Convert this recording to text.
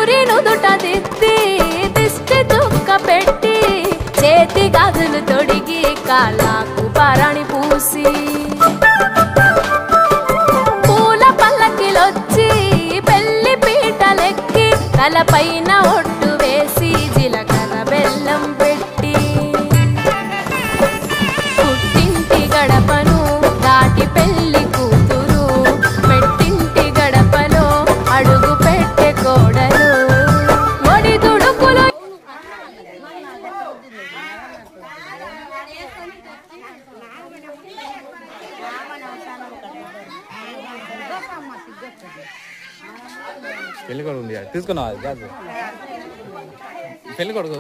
సింధూరి నుదుట దిద్ది దిష్టి చుక్క పెట్టి చేతి గాజులు తొడిగి కాళ్ళకు పరాణి పూసి పూల పల్లకిలొచ్చి పెళ్లి పీటలెక్కి తలపైన ఒట్టు వేసి జీలకర్ర బెల్లం పెట్టి పుట్టింటి గడపను దాటి పెళ్లి కూతురు పెట్టింటి గడపలో అడుగు పెట్టే కోడలు ఒడి దుడుకులు పెళ్లి కొడుకు తీసుకున్నావా పెళ్లి కొడుకు